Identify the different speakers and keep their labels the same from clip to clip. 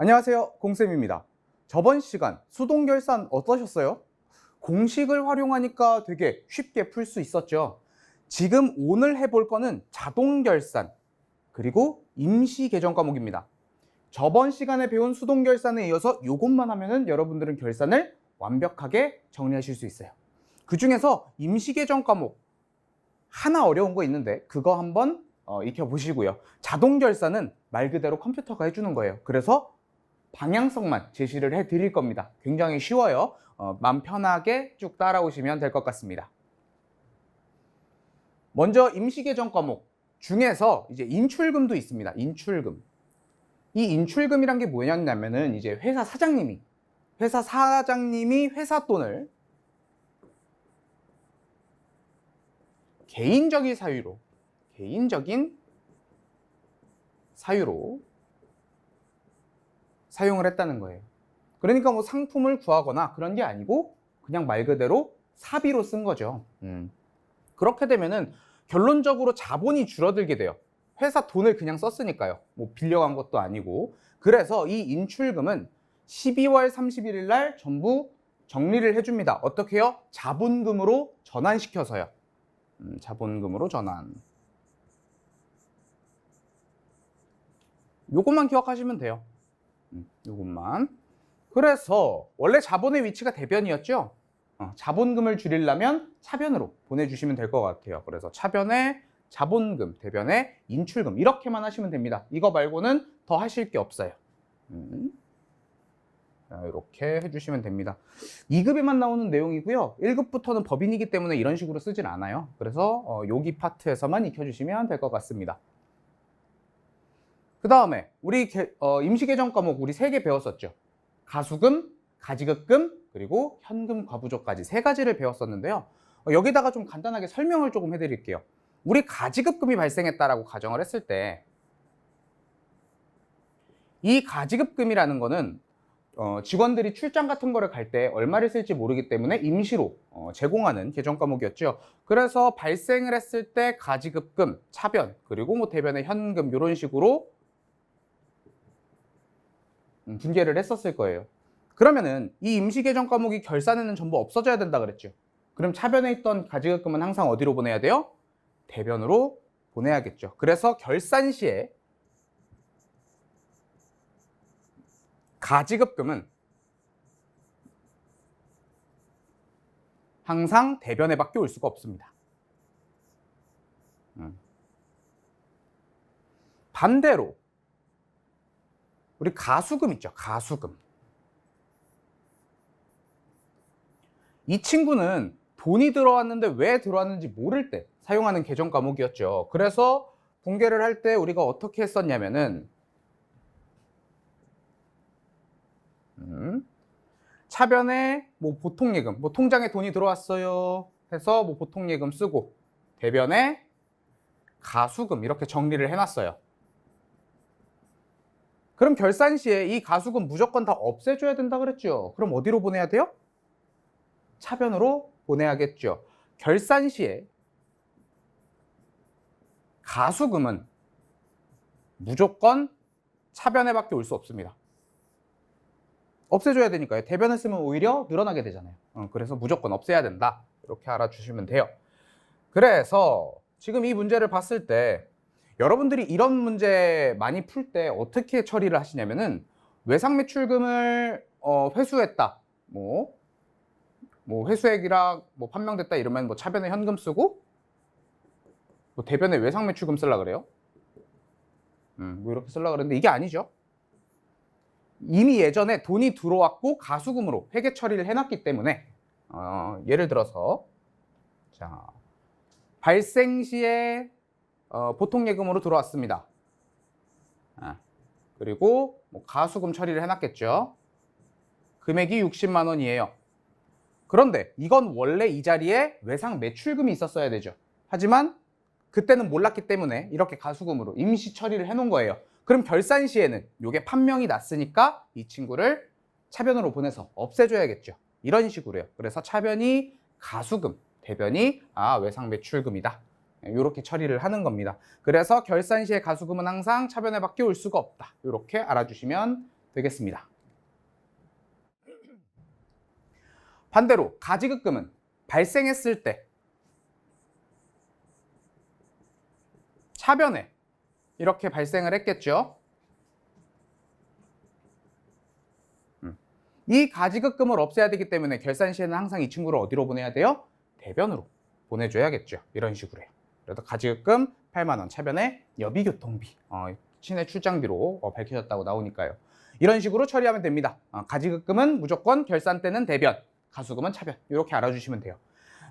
Speaker 1: 안녕하세요, 공쌤입니다. 저번 시간 수동결산 어떠셨어요? 공식을 활용하니까 되게 쉽게 풀 수 있었죠. 지금 오늘 해볼 거는 자동결산 그리고 임시계정 과목입니다. 저번 시간에 배운 수동결산에 이어서 이것만 하면은 여러분들은 결산을 완벽하게 정리하실 수 있어요. 그 중에서 임시계정 과목 하나 어려운 거 있는데 그거 한번 익혀보시고요. 자동결산은 말 그대로 컴퓨터가 해주는 거예요. 그래서 방향성만 제시를 해드릴 겁니다. 굉장히 쉬워요. 마음 편하게 쭉 따라오시면 될 것 같습니다. 먼저 임시계정 과목 중에서 이제 인출금도 있습니다. 인출금. 이 인출금이란 게 뭐냐면은 이제 회사 사장님이 회사 돈을 개인적인 사유로 사용을 했다는 거예요. 그러니까 뭐 상품을 구하거나 그런 게 아니고 그냥 말 그대로 사비로 쓴 거죠. 그렇게 되면은 결론적으로 자본이 줄어들게 돼요. 회사 돈을 그냥 썼으니까요. 뭐 빌려간 것도 아니고. 그래서 이 인출금은 12월 31일 날 전부 정리를 해줍니다. 어떻게 해요? 자본금으로 전환시켜서요. 자본금으로 전환. 요것만 기억하시면 돼요. 요것만. 그래서 원래 자본의 위치가 대변이었죠. 자본금을 줄이려면 차변으로 보내주시면 될 것 같아요. 그래서 차변에 자본금, 대변에 인출금 이렇게만 하시면 됩니다. 이거 말고는 더 하실 게 없어요. 이렇게 해주시면 됩니다. 2급에만 나오는 내용이고요. 1급부터는 법인이기 때문에 이런 식으로 쓰진 않아요. 그래서 여기 파트에서만 익혀주시면 될 것 같습니다. 그 다음에 우리 임시계정 과목 우리 3개 배웠었죠. 가수금, 가지급금, 그리고 현금 과부조까지 3가지를 배웠었는데요. 여기다가 좀 간단하게 설명을 조금 해드릴게요. 우리 가지급금이 발생했다라고 가정을 했을 때 이 가지급금이라는 거는 직원들이 출장 같은 거를 갈 때 얼마를 쓸지 모르기 때문에 임시로 제공하는 계정 과목이었죠. 그래서 발생을 했을 때 가지급금, 차변, 그리고 뭐 대변의 현금 이런 식으로 분계를 했었을 거예요. 그러면은 이 임시계정 과목이 결산에는 전부 없어져야 된다 그랬죠. 그럼 차변에 있던 가지급금은 항상 어디로 보내야 돼요? 대변으로 보내야겠죠. 그래서 결산 시에 가지급금은 항상 대변에 밖에 올 수가 없습니다. 반대로 우리 가수금 있죠. 가수금. 이 친구는 돈이 들어왔는데 왜 들어왔는지 모를 때 사용하는 계정 과목이었죠. 그래서 분계를 할 때 우리가 어떻게 했었냐면은 차변에 뭐 보통예금, 뭐 통장에 돈이 들어왔어요 해서 뭐 보통예금 쓰고 대변에 가수금 이렇게 정리를 해놨어요. 그럼 결산 시에 이 가수금 무조건 다 없애줘야 된다 그랬죠. 그럼 어디로 보내야 돼요? 차변으로 보내야겠죠. 결산 시에 가수금은 무조건 차변에 밖에 올 수 없습니다. 없애줘야 되니까요. 대변을 쓰면 오히려 늘어나게 되잖아요. 그래서 무조건 없애야 된다. 이렇게 알아주시면 돼요. 그래서 지금 이 문제를 봤을 때 여러분들이 이런 문제 많이 풀 때 어떻게 처리를 하시냐면은 외상매출금을 회수했다. 뭐 회수액이랑 뭐 판명됐다 이러면 뭐 차변에 현금 쓰고 뭐 대변에 외상매출금 쓰려고 그래요. 뭐 이렇게 쓰려고 그랬는데 이게 아니죠. 이미 예전에 돈이 들어왔고 가수금으로 회계 처리를 해놨기 때문에 예를 들어서 자 발생 시에 보통예금으로 들어왔습니다. 그리고 뭐 가수금 처리를 해놨겠죠. 금액이 60만 원이에요. 그런데 이건 원래 이 자리에 외상 매출금이 있었어야 되죠. 하지만 그때는 몰랐기 때문에 이렇게 가수금으로 임시 처리를 해놓은 거예요. 그럼 결산 시에는 이게 판명이 났으니까 이 친구를 차변으로 보내서 없애줘야겠죠. 이런 식으로요. 그래서 차변이 가수금, 대변이 외상 매출금이다. 이렇게 처리를 하는 겁니다. 그래서 결산 시에 가수금은 항상 차변에 밖에 올 수가 없다. 이렇게 알아주시면 되겠습니다. 반대로 가지급금은 발생했을 때 차변에 이렇게 발생을 했겠죠. 이 가지급금을 없애야 되기 때문에 결산 시에는 항상 이 친구를 어디로 보내야 돼요? 대변으로 보내줘야겠죠. 이런 식으로요. 그래서 가지급금 8만 원, 차변에 여비교통비, 시내 출장비로 밝혀졌다고 나오니까요. 이런 식으로 처리하면 됩니다. 가지급금은 무조건 결산 때는 대변, 가수금은 차변, 이렇게 알아주시면 돼요.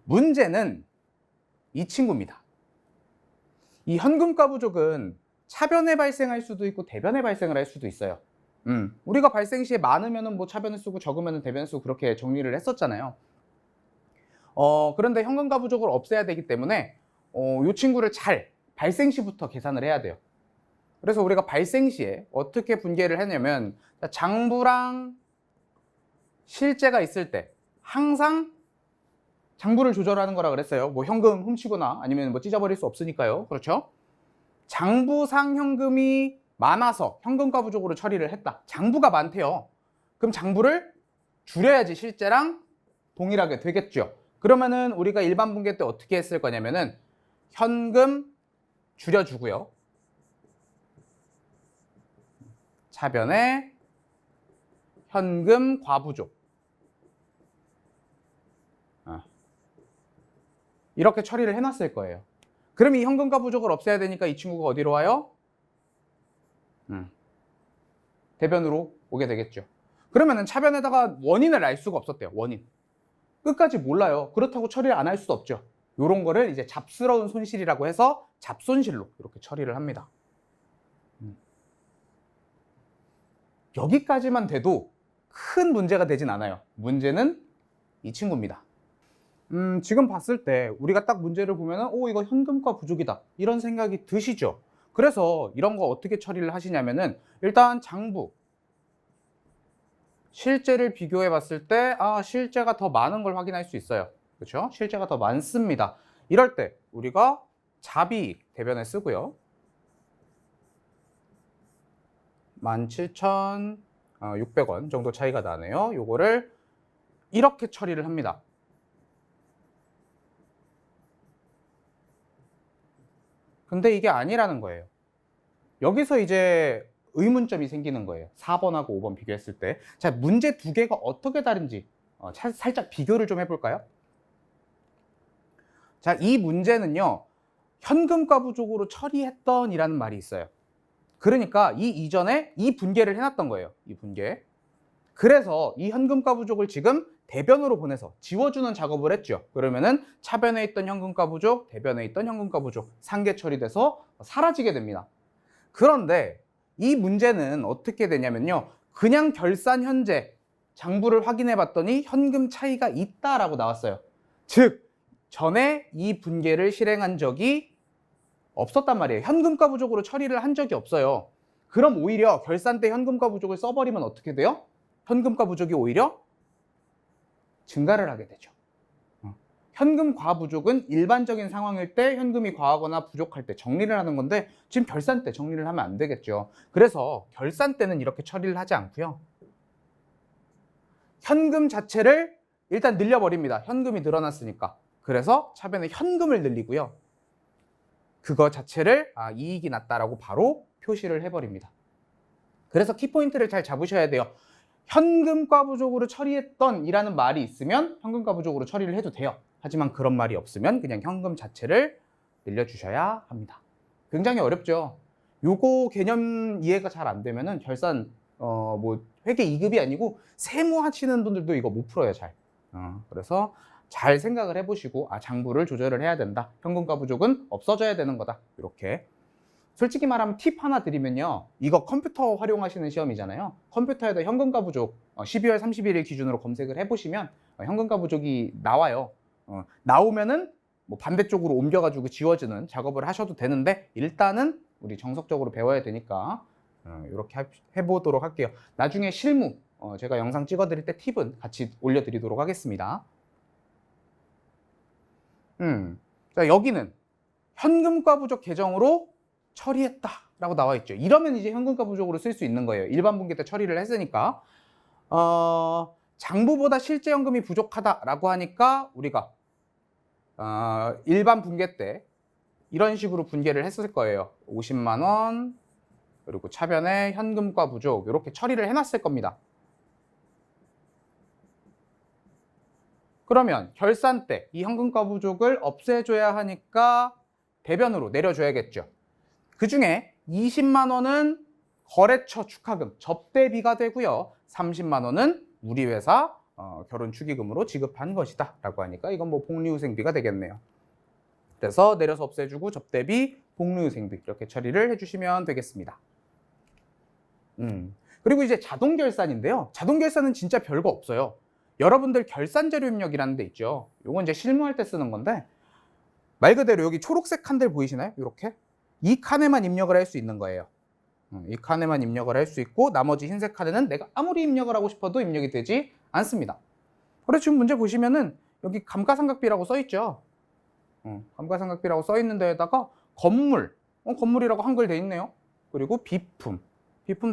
Speaker 1: 문제는 이 친구입니다. 이 현금가 부족은 차변에 발생할 수도 있고 대변에 발생을 할 수도 있어요. 우리가 발생 시에 많으면은 뭐 차변을 쓰고 적으면은 대변을 쓰고 그렇게 정리를 했었잖아요. 그런데 현금가 부족을 없애야 되기 때문에 이 친구를 잘 발생 시부터 계산을 해야 돼요. 그래서 우리가 발생 시에 어떻게 분계를 했냐면 장부랑 실제가 있을 때 항상 장부를 조절하는 거라 그랬어요. 뭐 현금 훔치거나 아니면 뭐 찢어버릴 수 없으니까요. 그렇죠? 장부상 현금이 많아서 현금가 부족으로 처리를 했다. 장부가 많대요. 그럼 장부를 줄여야지 실제랑 동일하게 되겠죠. 그러면은 우리가 일반 분계 때 어떻게 했을 거냐면은 현금 줄여주고요. 차변에 현금 과부족. 이렇게 처리를 해놨을 거예요. 그럼 이 현금가 부족을 없애야 되니까 이 친구가 어디로 와요? 대변으로 오게 되겠죠. 그러면은 차변에다가 원인을 알 수가 없었대요. 원인. 끝까지 몰라요. 그렇다고 처리를 안 할 수도 없죠. 이런 거를 이제 잡스러운 손실이라고 해서 잡손실로 이렇게 처리를 합니다. 여기까지만 돼도 큰 문제가 되진 않아요. 문제는 이 친구입니다. 지금 봤을 때 우리가 딱 문제를 보면은 이거 현금가 부족이다 이런 생각이 드시죠. 그래서 이런 거 어떻게 처리를 하시냐면은 일단 장부 실제를 비교해 봤을 때 실제가 더 많은 걸 확인할 수 있어요. 그렇죠? 실제가 더 많습니다. 이럴 때 우리가 자비익 대변에 쓰고요. 17,600원 정도 차이가 나네요. 요거를 이렇게 처리를 합니다. 근데 이게 아니라는 거예요. 여기서 이제 의문점이 생기는 거예요. 4번하고 5번 비교했을 때. 자, 문제 두 개가 어떻게 다른지 살짝 비교를 좀 해볼까요? 자, 이 문제는요. 현금가 부족으로 처리했던 이라는 말이 있어요. 그러니까 이 이전에 이 분계를 해놨던 거예요. 이 분계. 그래서 이 현금가 부족을 지금 대변으로 보내서 지워주는 작업을 했죠. 그러면은 차변에 있던 현금가 부족, 대변에 있던 현금가 부족 상계 처리돼서 사라지게 됩니다. 그런데 이 문제는 어떻게 되냐면요. 그냥 결산 현재 장부를 확인해 봤더니 현금 차이가 있다라고 나왔어요. 즉 전에 이 분계를 실행한 적이 없었단 말이에요. 현금가 부족으로 처리를 한 적이 없어요. 그럼 오히려 결산 때 현금가 부족을 써버리면 어떻게 돼요? 현금가 부족이 오히려 증가를 하게 되죠. 현금 과부족은 일반적인 상황일 때 현금이 과하거나 부족할 때 정리를 하는 건데 지금 결산 때 정리를 하면 안 되겠죠. 그래서 결산 때는 이렇게 처리를 하지 않고요. 현금 자체를 일단 늘려버립니다. 현금이 늘어났으니까. 그래서 차변에 현금을 늘리고요. 그거 자체를 이익이 났다라고 바로 표시를 해버립니다. 그래서 키포인트를 잘 잡으셔야 돼요. 현금가 부족으로 처리했던 이라는 말이 있으면 현금가 부족으로 처리를 해도 돼요. 하지만 그런 말이 없으면 그냥 현금 자체를 늘려주셔야 합니다. 굉장히 어렵죠. 요거 개념 이해가 잘 안 되면은 결산 뭐 회계 2급이 아니고 세무 하시는 분들도 이거 못 풀어요 잘. 그래서 잘 생각을 해보시고 장부를 조절을 해야 된다. 현금가 부족은 없어져야 되는 거다. 이렇게. 솔직히 말하면 팁 하나 드리면요. 이거 컴퓨터 활용하시는 시험이잖아요. 컴퓨터에다 현금가 부족 12월 31일 기준으로 검색을 해보시면 현금가 부족이 나와요. 나오면은 뭐 반대쪽으로 옮겨가지고 지워주는 작업을 하셔도 되는데 일단은 우리 정석적으로 배워야 되니까 이렇게 해보도록 할게요. 나중에 실무 제가 영상 찍어드릴 때 팁은 같이 올려드리도록 하겠습니다. 자, 여기는 현금가 부족 계정으로 처리했다 라고 나와 있죠. 이러면 이제 현금가 부족으로 쓸 수 있는 거예요. 일반 분기 때 처리를 했으니까. 장부보다 실제 현금이 부족하다라고 하니까 우리가 일반 분기 때 이런 식으로 분계를 했을 거예요. 50만 원 그리고 차변에 현금과 부족 이렇게 처리를 해놨을 겁니다. 그러면 결산 때 이 현금과 부족을 없애줘야 하니까 대변으로 내려줘야겠죠. 그 중에 20만 원은 거래처 축하금, 접대비가 되고요. 30만 원은 우리 회사 결혼 축의금으로 지급한 것이다 라고 하니까 이건 뭐 복리후생비가 되겠네요. 그래서 내려서 없애주고 접대비, 복리후생비 이렇게 처리를 해주시면 되겠습니다. 그리고 이제 자동결산인데요. 자동결산은 진짜 별거 없어요. 여러분들 결산자료 입력이라는 데 있죠. 이건 이제 실무할 때 쓰는 건데 말 그대로 여기 초록색 칸들 보이시나요? 이렇게 이 칸에만 입력을 할 수 있는 거예요. 이 칸에만 입력을 할 수 있고 나머지 흰색 칸에는 내가 아무리 입력을 하고 싶어도 입력이 되지 않습니다. 그래서 지금 문제 보시면은 여기 감가상각비라고 써 있죠. 감가상각비라고 써 있는 데에다가 건물, 건물이라고 한글 돼 있네요. 그리고 비품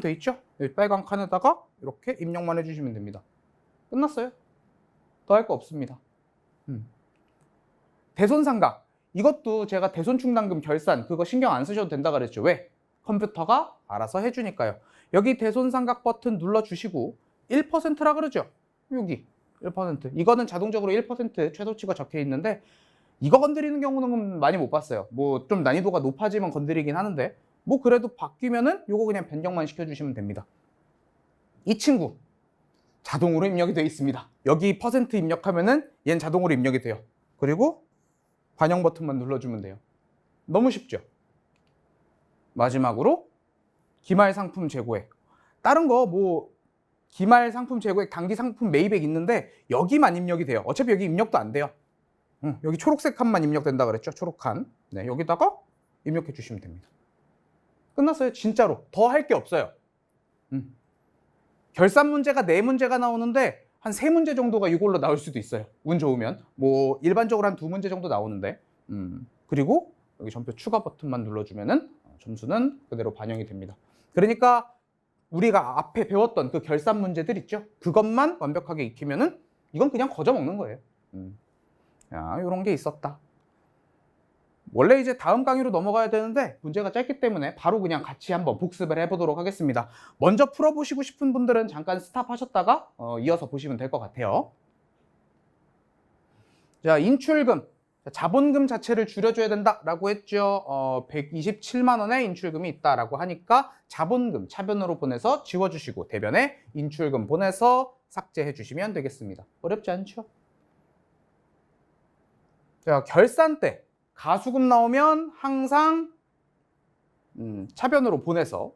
Speaker 1: 돼 있죠? 여기 빨간 칸에다가 이렇게 입력만 해주시면 됩니다. 끝났어요. 더 할 거 없습니다. 대손상각 이것도 제가 대손충당금 결산 그거 신경 안 쓰셔도 된다 그랬죠. 왜? 컴퓨터가 알아서 해주니까요. 여기 대손상각 버튼 눌러주시고 1%라 그러죠. 여기 1%. 이거는 자동적으로 1% 최소치가 적혀 있는데 이거 건드리는 경우는 많이 못 봤어요. 뭐 좀 난이도가 높아지면 건드리긴 하는데 뭐 그래도 바뀌면은 요거 그냥 변경만 시켜주시면 됩니다. 이 친구 자동으로 입력이 되어 있습니다. 여기 퍼센트 입력하면은 얘는 자동으로 입력이 돼요. 그리고 반영 버튼만 눌러주면 돼요. 너무 쉽죠? 마지막으로 기말 상품 재고액. 다른 거 뭐 기말 상품 재고액, 단기 상품 매입액 있는데 여기만 입력이 돼요. 어차피 여기 입력도 안 돼요. 여기 초록색 칸만 입력된다 그랬죠? 초록칸. 네, 여기다가 입력해 주시면 됩니다. 끝났어요. 진짜로. 더 할 게 없어요. 결산 문제가 4문제가 나오는데 한 3문제 정도가 이걸로 나올 수도 있어요. 운 좋으면. 뭐 일반적으로 한 2문제 정도 나오는데 그리고 여기 전표 추가 버튼만 눌러주면은 점수는 그대로 반영이 됩니다. 그러니까 우리가 앞에 배웠던 그 결산 문제들 있죠? 그것만 완벽하게 익히면은 이건 그냥 거저 먹는 거예요. 야, 이런 게 있었다. 원래 이제 다음 강의로 넘어가야 되는데 문제가 짧기 때문에 바로 그냥 같이 한번 복습을 해보도록 하겠습니다. 먼저 풀어보시고 싶은 분들은 잠깐 스탑하셨다가 이어서 보시면 될 것 같아요. 자, 인출금. 자본금 자체를 줄여줘야 된다라고 했죠. 127만 원의 인출금이 있다라고 하니까 자본금 차변으로 보내서 지워주시고 대변에 인출금 보내서 삭제해 주시면 되겠습니다. 어렵지 않죠? 자, 결산 때 가수금 나오면 항상 차변으로 보내서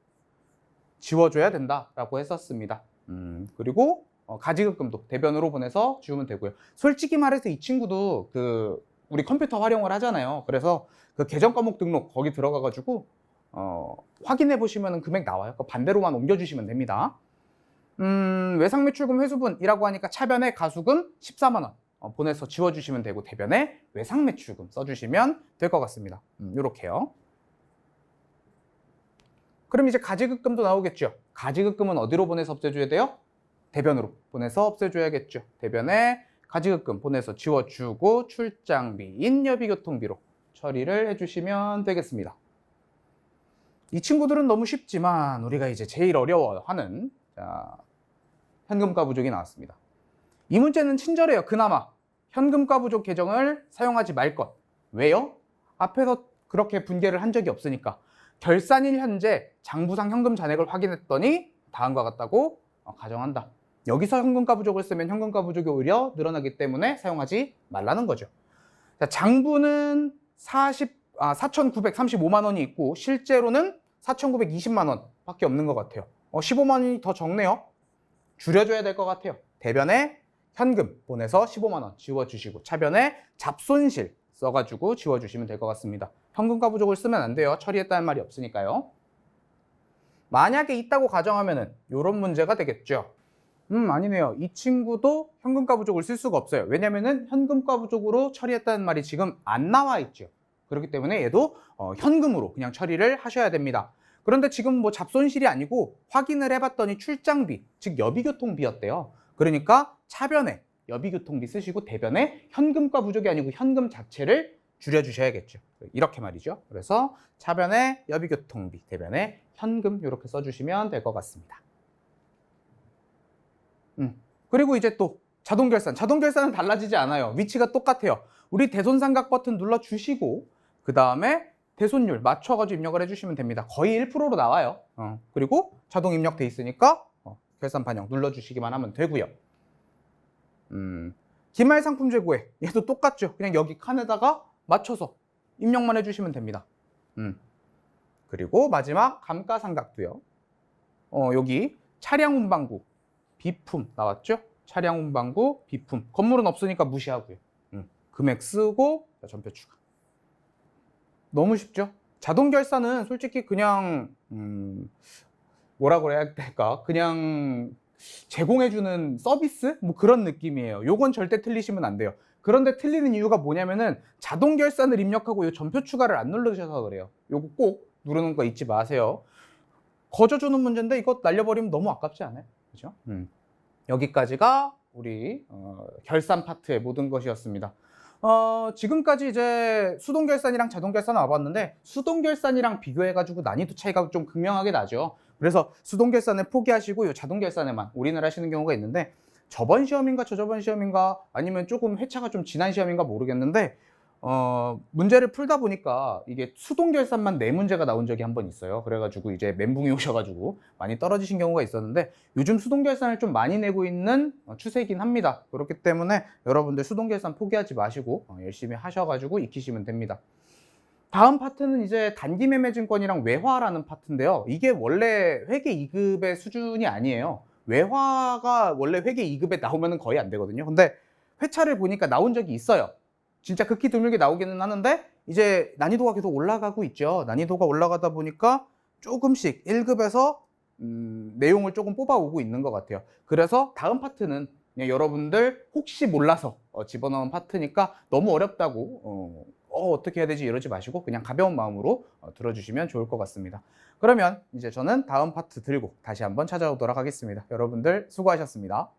Speaker 1: 지워줘야 된다라고 했었습니다. 그리고 가지급금도 대변으로 보내서 지우면 되고요. 솔직히 말해서 이 친구도 우리 컴퓨터 활용을 하잖아요. 그래서 그 계정 과목 등록 거기 들어가가지고 확인해 보시면 금액 나와요. 반대로만 옮겨주시면 됩니다. 외상매출금 회수분이라고 하니까 차변에 가수금 14만 원. 보내서 지워주시면 되고 대변에 외상매출금 써주시면 될 것 같습니다. 요렇게요. 그럼 이제 가지급금도 나오겠죠. 가지급금은 어디로 보내서 없애줘야 돼요? 대변으로 보내서 없애줘야겠죠. 대변에 가지급금 보내서 지워주고 출장비, 인여비교통비로 처리를 해주시면 되겠습니다. 이 친구들은 너무 쉽지만 우리가 이제 제일 어려워하는 현금가 부족이 나왔습니다. 이 문제는 친절해요. 그나마 현금가 부족 계정을 사용하지 말 것. 왜요? 앞에서 그렇게 분계를 한 적이 없으니까. 결산일 현재 장부상 현금 잔액을 확인했더니 다음과 같다고 가정한다. 여기서 현금가 부족을 쓰면 현금가 부족이 오히려 늘어나기 때문에 사용하지 말라는 거죠. 자, 장부는 4,935만 원이 있고 실제로는 4,920만 원 밖에 없는 것 같아요. 15만 원이 더 적네요. 줄여줘야 될 것 같아요. 대변에 현금 보내서 15만 원 지워주시고 차변에 잡손실 써가지고 지워주시면 될 것 같습니다. 현금가 부족을 쓰면 안 돼요. 처리했다는 말이 없으니까요. 만약에 있다고 가정하면은 이런 문제가 되겠죠. 아니네요. 이 친구도 현금가 부족을 쓸 수가 없어요. 왜냐면은 현금가 부족으로 처리했다는 말이 지금 안 나와 있죠. 그렇기 때문에 얘도 현금으로 그냥 처리를 하셔야 됩니다. 그런데 지금 뭐 잡손실이 아니고 확인을 해봤더니 출장비, 즉 여비교통비였대요. 그러니까 차변에 여비교통비 쓰시고 대변에 현금과 부족이 아니고 현금 자체를 줄여주셔야겠죠. 이렇게 말이죠. 그래서 차변에 여비교통비, 대변에 현금 이렇게 써주시면 될 것 같습니다. 그리고 이제 또 자동결산. 자동결산은 달라지지 않아요. 위치가 똑같아요. 우리 대손삼각 버튼 눌러주시고 그 다음에 대손율 맞춰가지고 입력을 해주시면 됩니다. 거의 1%로 나와요. 그리고 자동 입력돼 있으니까 결산 반영 눌러주시기만 하면 되고요. 기말 상품 재고에 얘도 똑같죠. 그냥 여기 칸에다가 맞춰서 입력만 해주시면 됩니다. 그리고 마지막 감가상각도요. 여기 차량 운반구 비품 나왔죠? 차량 운반구 비품. 건물은 없으니까 무시하고요. 금액 쓰고 전표 추가. 너무 쉽죠? 자동 결산은 솔직히 그냥 뭐라고 해야 될까? 그냥 제공해주는 서비스? 뭐 그런 느낌이에요. 요건 절대 틀리시면 안 돼요. 그런데 틀리는 이유가 뭐냐면은 자동 결산을 입력하고 요 전표 추가를 안 누르셔서 그래요. 요거 꼭 누르는 거 잊지 마세요. 거저 주는 문제인데 이거 날려버리면 너무 아깝지 않아요? 그죠? 여기까지가 우리 결산 파트의 모든 것이었습니다. 지금까지 이제 수동 결산이랑 자동 결산 와봤는데 수동 결산이랑 비교해가지고 난이도 차이가 좀 극명하게 나죠. 그래서 수동 결산을 포기하시고 이 자동 결산에만 올인을 하시는 경우가 있는데 저번 시험인가 저저번 시험인가 아니면 조금 회차가 좀 지난 시험인가 모르겠는데 문제를 풀다 보니까 이게 수동 결산만 4문제가 나온 적이 한 번 있어요. 그래가지고 이제 멘붕이 오셔가지고 많이 떨어지신 경우가 있었는데 요즘 수동 결산을 좀 많이 내고 있는 추세이긴 합니다. 그렇기 때문에 여러분들 수동 결산 포기하지 마시고 열심히 하셔가지고 익히시면 됩니다. 다음 파트는 이제 단기 매매 증권이랑 외화라는 파트인데요. 이게 원래 회계 2급의 수준이 아니에요. 외화가 원래 회계 2급에 나오면 거의 안 되거든요. 근데 회차를 보니까 나온 적이 있어요. 진짜 극히 드물게 나오기는 하는데 이제 난이도가 계속 올라가고 있죠. 난이도가 올라가다 보니까 조금씩 1급에서 내용을 조금 뽑아오고 있는 것 같아요. 그래서 다음 파트는 그냥 여러분들 혹시 몰라서 집어넣은 파트니까 너무 어렵다고 어떻게 해야 되지 이러지 마시고 그냥 가벼운 마음으로 들어주시면 좋을 것 같습니다. 그러면 이제 저는 다음 파트 들고 다시 한번 찾아오도록 하겠습니다. 여러분들 수고하셨습니다.